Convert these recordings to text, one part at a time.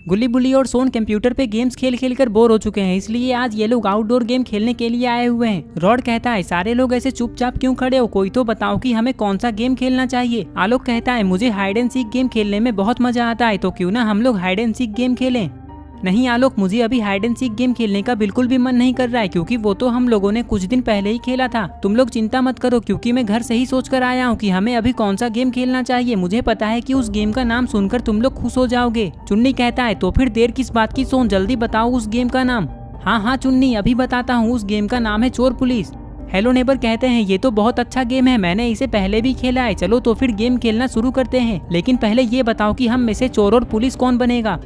गुल्ली बुल्ली और सोन कंप्यूटर पे गेम्स खेल खेल कर बोर हो चुके हैं, इसलिए आज ये लोग आउटडोर गेम खेलने के लिए आए हुए हैं। रॉड कहता है सारे लोग ऐसे चुपचाप क्यों खड़े हो, कोई तो बताओ कि हमें कौन सा गेम खेलना चाहिए। आलोक कहता है मुझे हाइड एंड सीक गेम खेलने में बहुत मजा आता है, तो क्यों ना हम लोग हाइड एंड सीक गेम खेलें। नहीं आलोक, मुझे अभी हाइड एंड सीक गेम खेलने का बिल्कुल भी मन नहीं कर रहा है, क्योंकि वो तो हम लोगों ने कुछ दिन पहले ही खेला था। तुम लोग चिंता मत करो, क्योंकि मैं घर से ही सोच कर आया हूँ कि हमें अभी कौन सा गेम खेलना चाहिए। मुझे पता है कि उस गेम का नाम सुनकर तुम लोग खुश हो जाओगे। चुन्नी कहता है तो फिर देर किस बात की सोन, जल्दी बताओ उस गेम का नाम। हाँ चुन्नी, अभी बताता हूँ। उस गेम का नाम है चोर पुलिस। हेलो नेबर कहते हैं ये तो बहुत अच्छा गेम है, मैंने इसे पहले भी खेला है। चलो तो फिर गेम खेलना शुरू करते हैं, लेकिन पहले ये बताओ कि हम में से चोर और पुलिस कौन बनेगा।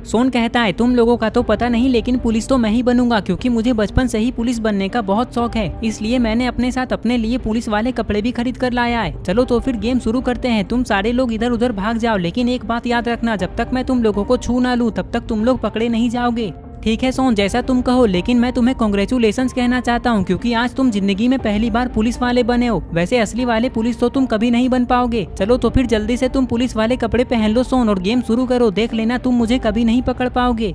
सोन कहता है तुम लोगों का तो पता नहीं, लेकिन पुलिस तो मैं ही बनूंगा, क्योंकि मुझे बचपन से ही पुलिस बनने का बहुत शौक है। इसलिए मैंने अपने साथ अपने लिए पुलिस वाले कपड़े भी खरीद कर लाया है। चलो तो फिर गेम शुरू करते हैं। तुम सारे लोग इधर उधर भाग जाओ, लेकिन एक बात याद रखना, जब तक मैं तुम लोगों को छू ना लूं तब तक तुम लोग पकड़े नहीं जाओगे। ठीक है सोन, जैसा तुम कहो, लेकिन मैं तुम्हें कांग्रेचुलेशंस कहना चाहता हूँ, क्योंकि आज तुम जिंदगी में पहली बार पुलिस वाले बने हो। वैसे असली वाले पुलिस तो तुम कभी नहीं बन पाओगे। चलो तो फिर जल्दी से तुम पुलिस वाले कपड़े पहन लो सोन, और गेम शुरू करो। देख लेना तुम मुझे कभी नहीं पकड़ पाओगे।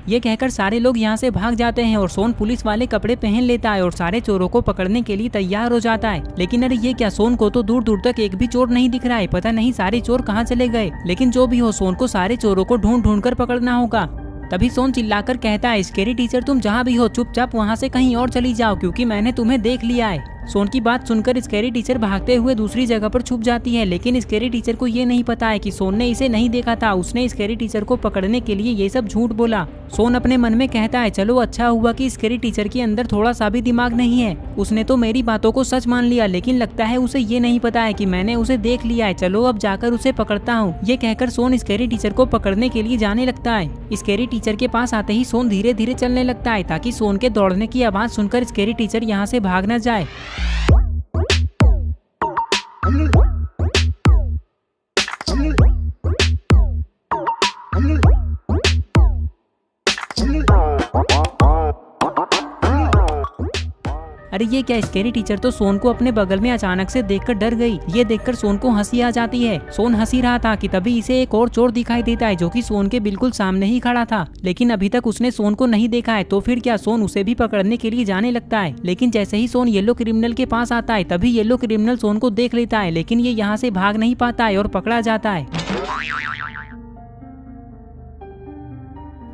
ये कहकर सारे लोग यहाँ से भाग जाते हैं और सोन पुलिस वाले कपड़े पहन लेता है और सारे चोरों को पकड़ने के लिए तैयार हो जाता है। लेकिन अरे ये क्या, सोन को तो दूर दूर तक एक भी चोर नहीं दिख रहा है। पता नहीं सारे चोर कहाँ चले गए। लेकिन जो भी हो, सोन को सारे चोरों को ढूंढ ढूंढ कर पकड़ना होगा। तभी सोन चिल्लाकर कहता है स्केरी टीचर, तुम जहाँ भी हो चुपचाप वहाँ से कहीं और चली जाओ, क्योंकि मैंने तुम्हें देख लिया है। सोन की बात सुनकर स्केरी टीचर भागते हुए दूसरी जगह पर छुप जाती है, लेकिन स्केरी टीचर को ये नहीं पता है कि सोन ने इसे नहीं देखा था। उसने स्केरी टीचर को पकड़ने के लिए ये सब झूठ बोला। सोन अपने मन में कहता है चलो अच्छा हुआ कि स्केरी टीचर के अंदर थोड़ा सा भी दिमाग नहीं है। उसने तो मेरी बातों को सच मान लिया, लेकिन लगता है उसे ये नहीं पता है कि मैंने उसे देख लिया है। चलो अब जाकर उसे पकड़ता हूँ। ये कहकर सोन स्केरी टीचर को पकड़ने के लिए जाने लगता है। स्केरी टीचर के पास आते ही सोन धीरे धीरे चलने लगता है, ताकि सोन के दौड़ने की आवाज सुनकर स्केरी टीचर यहाँ से भाग न जाए। अरे ये क्या, स्केरी टीचर तो सोन को अपने बगल में अचानक से देखकर डर गई। ये देखकर सोन को हंसी आ जाती है। सोन हंसी रहा था कि तभी इसे एक और चोर दिखाई देता है, जो कि सोन के बिल्कुल सामने ही खड़ा था। लेकिन अभी तक उसने सोन को नहीं देखा है, तो फिर क्या, सोन उसे भी पकड़ने के लिए जाने लगता है। लेकिन जैसे ही सोन येलो क्रिमिनल के पास आता है, तभी येलो क्रिमिनल सोन को देख लेता है, लेकिन ये यहाँ से भाग नहीं पाता है और पकड़ा जाता है।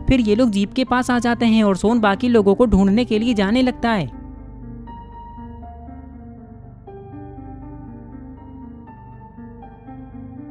फिर ये लोग जीप के पास आ जाते हैं और सोन बाकी लोगों को ढूंढने के लिए जाने लगता है।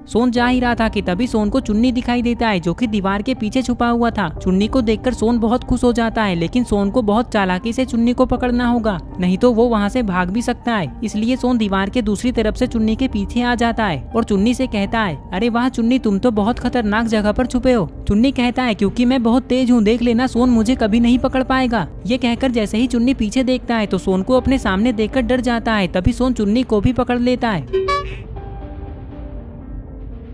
सोन जा ही रहा था कि तभी सोन को चुन्नी दिखाई देता है, जो कि दीवार के पीछे छुपा हुआ था। चुन्नी को देखकर सोन बहुत खुश हो जाता है, लेकिन सोन को बहुत चालाकी से चुन्नी को पकड़ना होगा, नहीं तो वो वहाँ से भाग भी सकता है। इसलिए सोन दीवार के दूसरी तरफ से चुन्नी के पीछे आ जाता है और चुन्नी से कहता है अरे वाह चुन्नी, तुम तो बहुत खतरनाक जगह पर छुपे हो। चुन्नी कहता है क्योंकि मैं बहुत तेज हूँ, देख लेना सोन मुझे कभी नहीं पकड़ पाएगा। ये कहकर जैसे ही चुन्नी पीछे देखता है तो सोन को अपने सामने देखकर डर जाता है। तभी सोन चुन्नी को भी पकड़ लेता है।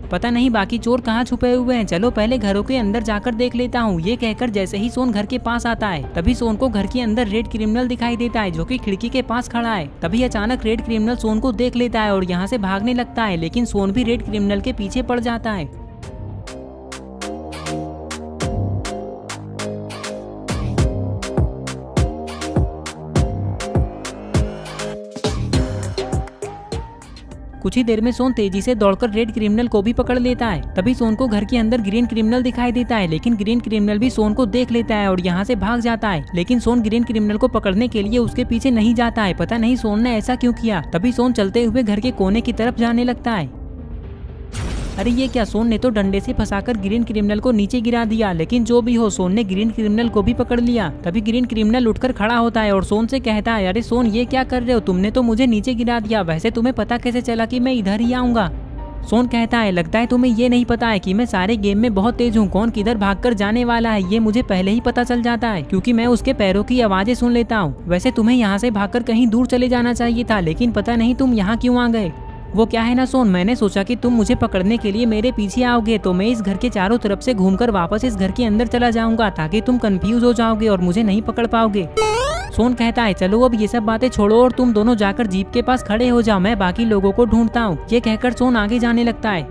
पता नहीं बाकी चोर कहाँ छुपे हुए हैं, चलो पहले घरों के अंदर जाकर देख लेता हूँ। ये कहकर जैसे ही सोन घर के पास आता है, तभी सोन को घर के अंदर रेड क्रिमिनल दिखाई देता है, जो कि खिड़की के पास खड़ा है। तभी अचानक रेड क्रिमिनल सोन को देख लेता है और यहाँ से भागने लगता है, लेकिन सोन भी रेड क्रिमिनल के पीछे पड़ जाता है। कुछ ही देर में सोन तेजी से दौड़कर रेड क्रिमिनल को भी पकड़ लेता है। तभी सोन को घर के अंदर ग्रीन क्रिमिनल दिखाई देता है, लेकिन ग्रीन क्रिमिनल भी सोन को देख लेता है और यहाँ से भाग जाता है। लेकिन सोन ग्रीन क्रिमिनल को पकड़ने के लिए उसके पीछे नहीं जाता है। पता नहीं सोन ने ऐसा क्यों किया। तभी सोन चलते हुए घर के कोने की तरफ जाने लगता है। अरे ये क्या, सोन ने तो डंडे से फंसाकर ग्रीन क्रिमिनल को नीचे गिरा दिया, लेकिन जो भी हो सोन ने ग्रीन क्रिमिनल को भी पकड़ लिया। तभी ग्रीन क्रिमिनल उठकर खड़ा होता है और सोन से कहता है अरे सोन ये क्या कर रहे हो, तुमने तो मुझे नीचे गिरा दिया। वैसे तुम्हें पता कैसे चला कि मैं इधर ही आऊंगा। सोन कहता है लगता है तुम्हें ये नहीं पता है कि मैं सारे गेम में बहुत तेज हूँ। कौन किधर भागकर जाने वाला है ये मुझे पहले ही पता चल जाता है, क्योंकि मैं उसके पैरों की आवाजें सुन लेता हूँ। वैसे तुम्हें यहाँ से भागकर कहीं दूर चले जाना चाहिए था, लेकिन पता नहीं तुम यहाँ क्यों आ गए। वो क्या है ना सोन, मैंने सोचा कि तुम मुझे पकड़ने के लिए मेरे पीछे आओगे, तो मैं इस घर के चारों तरफ से घूमकर वापस इस घर के अंदर चला जाऊंगा, ताकि तुम कंफ्यूज हो जाओगे और मुझे नहीं पकड़ पाओगे। सोन कहता है चलो अब ये सब बातें छोड़ो और तुम दोनों जाकर जीप के पास खड़े हो जाओ, मैं बाकी लोगों को ढूंढता हूँ। ये कहकर सोन आगे जाने लगता है।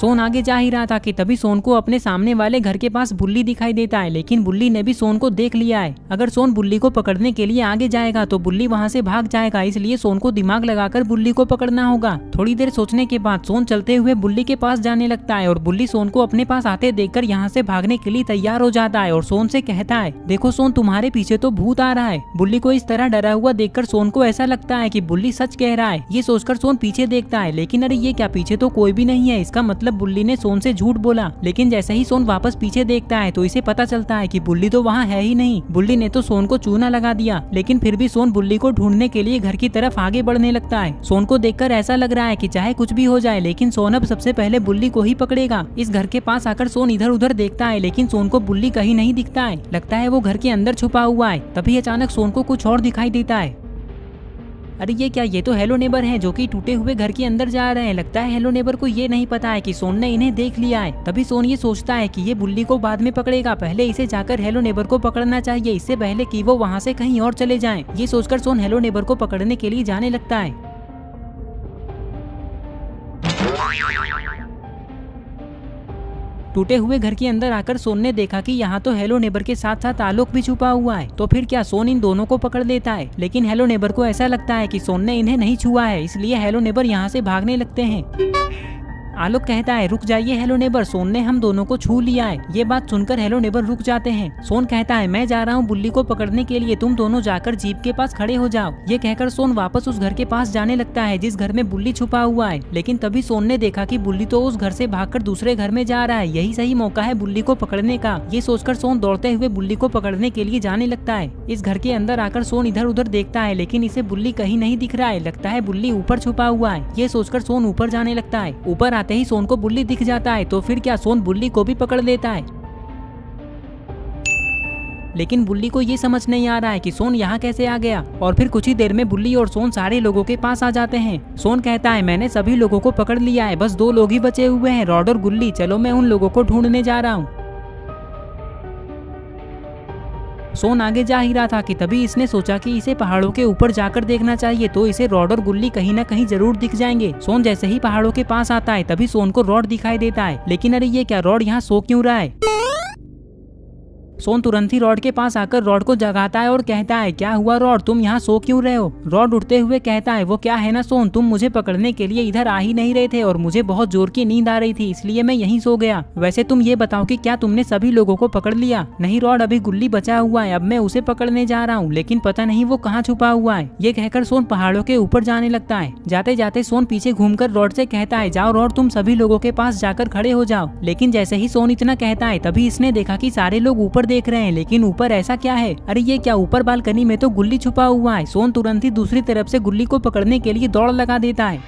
सोन आगे जा ही रहा था कि तभी सोन को अपने सामने वाले घर के पास बुल्ली दिखाई देता है, लेकिन बुल्ली ने भी सोन को देख लिया है। अगर सोन बुल्ली को पकड़ने के लिए आगे जाएगा तो बुल्ली वहाँ से भाग जाएगा, इसलिए सोन को दिमाग लगाकर बुल्ली को पकड़ना होगा। थोड़ी देर सोचने के बाद सोन चलते हुए बुल्ली के पास जाने लगता है और बुल्ली सोन को अपने पास आते देखकर यहाँ से भागने के लिए तैयार हो जाता है और सोन से कहता है, देखो सोन, तुम्हारे पीछे तो भूत आ रहा है। बुल्ली को इस तरह डरा हुआ देखकर सोन को ऐसा लगता है कि बुल्ली सच कह रहा है। ये सोचकर सोन पीछे देखता है, लेकिन अरे ये क्या, पीछे तो कोई भी नहीं है। इसका मतलब बुल्ली ने सोन से झूठ बोला। लेकिन जैसे ही सोन वापस पीछे देखता है तो इसे पता चलता है कि बुल्ली तो वहाँ है ही नहीं। बुल्ली ने तो सोन को चूना लगा दिया। लेकिन फिर भी सोन बुल्ली को ढूंढने के लिए घर की तरफ आगे बढ़ने लगता है। सोन को देखकर ऐसा लग रहा है कि चाहे कुछ भी हो जाए, लेकिन सोन अब सबसे पहले बुल्ली को ही पकड़ेगा। इस घर के पास आकर सोन इधर उधर देखता है, लेकिन सोन को बुल्ली कहीं नहीं दिखता है। लगता है वो घर के अंदर छुपा हुआ है। तभी अचानक सोन को कुछ और दिखाई देता है। अरे ये क्या, ये तो हेलो नेबर हैं जो कि टूटे हुए घर के अंदर जा रहे हैं। लगता है हेलो नेबर को ये नहीं पता है कि सोन ने इन्हें देख लिया है। तभी सोन ये सोचता है कि ये बुल्ली को बाद में पकड़ेगा, पहले इसे जाकर हेलो नेबर को पकड़ना चाहिए, इससे पहले कि वो वहाँ से कहीं और चले जाएं। ये सोचकर सोन हेलो नेबर को पकड़ने के लिए जाने लगता है। टूटे हुए घर के अंदर आकर सोन ने देखा कि यहाँ तो हेलो नेबर के साथ साथ आलोक भी छुपा हुआ है। तो फिर क्या, सोन इन दोनों को पकड़ लेता है। लेकिन हेलो नेबर को ऐसा लगता है कि सोन ने इन्हें नहीं छुआ है, इसलिए हेलो नेबर यहाँ से भागने लगते हैं। आलोक कहता है, रुक जाइए हेलो नेबर, सोन ने हम दोनों को छू लिया है। ये बात सुनकर हेलो नेबर रुक जाते हैं। सोन कहता है, मैं जा रहा हूँ बुल्ली को पकड़ने के लिए, तुम दोनों जाकर जीप के पास खड़े हो जाओ। ये कहकर सोन वापस उस घर के पास जाने लगता है जिस घर में बुल्ली छुपा हुआ है। लेकिन तभी सोन ने देखा कि बुल्ली तो उस घर से भागकर दूसरे घर में जा रहा है। यही सही मौका है बुल्ली को पकड़ने का। ये सोचकर सोन दौड़ते हुए बुल्ली को पकड़ने के लिए जाने लगता है। इस घर के अंदर आकर सोन इधर उधर देखता है, लेकिन इसे बुल्ली कहीं नहीं दिख रहा है। लगता है बुल्ली ऊपर छुपा हुआ है। ये सोचकर सोन ऊपर जाने लगता है। ऊपर आते ही सोन को बुल्ली दिख जाता है। तो फिर क्या, सोन बुल्ली को भी पकड़ लेता है। लेकिन बुल्ली को ये समझ नहीं आ रहा है कि सोन यहाँ कैसे आ गया। और फिर कुछ ही देर में बुल्ली और सोन सारे लोगों के पास आ जाते हैं। सोन कहता है, मैंने सभी लोगों को पकड़ लिया है, बस 2 लोग ही बचे हुए हैं, रॉड और गुल्ली। चलो मैं उन लोगों को ढूंढने जा रहा हूँ। सोन आगे जा ही रहा था कि तभी इसने सोचा कि इसे पहाड़ों के ऊपर जाकर देखना चाहिए, तो इसे रॉड और गुल्ली कहीं ना कहीं जरूर दिख जाएंगे। सोन जैसे ही पहाड़ों के पास आता है तभी सोन को रॉड दिखाई देता है। लेकिन अरे ये क्या, रॉड यहाँ सो क्यों रहा है। सोन तुरंत ही रॉड के पास आकर रॉड को जगाता है और कहता है, क्या हुआ रॉड, तुम यहाँ सो क्यों रहे हो। रॉड उठते हुए कहता है, वो क्या है ना सोन, तुम मुझे पकड़ने के लिए इधर आ ही नहीं रहे थे और मुझे बहुत जोर की नींद आ रही थी, इसलिए मैं यहीं सो गया। वैसे तुम ये बताओ कि क्या तुमने सभी लोगों को पकड़ लिया। नहीं रॉड, अभी गुल्ली बचा हुआ है, अब मैं उसे पकड़ने जा रहा हूँ, लेकिन पता नहीं वो कहाँ छुपा हुआ है। ये कहकर सोन पहाड़ों के ऊपर जाने लगता है। जाते जाते सोन पीछे घूमकर रॉड से कहता है, जाओ रॉड, तुम सभी लोगों के पास जाकर खड़े हो जाओ। लेकिन जैसे ही सोन इतना कहता है तभी इसने देखा कि सारे लोग ऊपर देख रहे हैं। लेकिन ऊपर ऐसा क्या है, अरे ये क्या, ऊपर बालकनी में तो गुल्ली छुपा हुआ है। सोन तुरंत ही दूसरी तरफ से गुल्ली को पकड़ने के लिए दौड़ लगा देता है।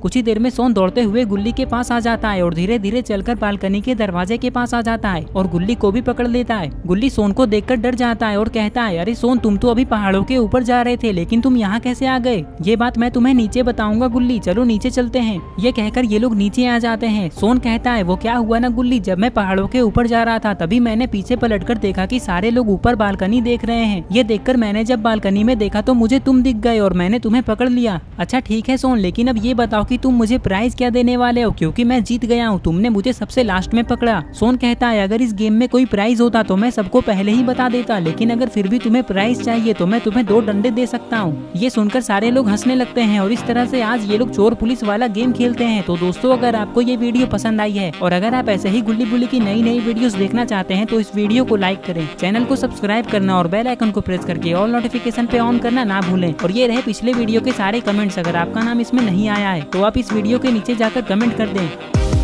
कुछ ही देर में सोन दौड़ते हुए गुल्ली के पास आ जाता है और धीरे धीरे चलकर बालकनी के दरवाजे के पास आ जाता है और गुल्ली को भी पकड़ लेता है। गुल्ली सोन को देखकर डर जाता है और कहता है, अरे सोन, तुम तो अभी पहाड़ों के ऊपर जा रहे थे, लेकिन तुम यहाँ कैसे आ गए। ये बात मैं तुम्हें नीचे बताऊंगा गुल्ली, चलो नीचे चलते हैं। ये कहकर ये लोग नीचे आ जाते हैं। सोन कहता है, वो क्या हुआ ना गुल्ली, जब मैं पहाड़ों के ऊपर जा रहा था तभी मैंने पीछे पलटकर देखा कि सारे लोग ऊपर बालकनी देख रहे हैं। ये देखकर मैंने जब बालकनी में देखा तो मुझे तुम दिख गए और मैंने तुम्हें पकड़ लिया। अच्छा ठीक है सोन, लेकिन अब ये बताओ कि तुम मुझे प्राइज क्या देने वाले हो, क्योंकि मैं जीत गया हूँ, तुमने मुझे सबसे लास्ट में पकड़ा। सोन कहता है, अगर इस गेम में कोई प्राइज होता तो मैं सबको पहले ही बता देता, लेकिन अगर फिर भी तुम्हें प्राइज चाहिए तो मैं तुम्हें 2 डंडे दे सकता हूँ। ये सुनकर सारे लोग हंसने लगते हैं और इस तरह से आज ये लोग चोर पुलिस वाला गेम खेलते हैं। तो दोस्तों, अगर आपको ये वीडियो पसंद आई है और अगर आप ऐसे ही गुल्ली बुल्ली की नई नई वीडियोस देखना चाहते हैं तो इस वीडियो को लाइक करें, चैनल को सब्सक्राइब करना और बेल आइकन को प्रेस करके ऑल नोटिफिकेशन पे ऑन करना ना भूलें। और ये रहे पिछले वीडियो के सारे कमेंट्स, अगर आपका नाम इसमें नहीं आया है तो आप इस वीडियो के नीचे जाकर कमेंट कर दें।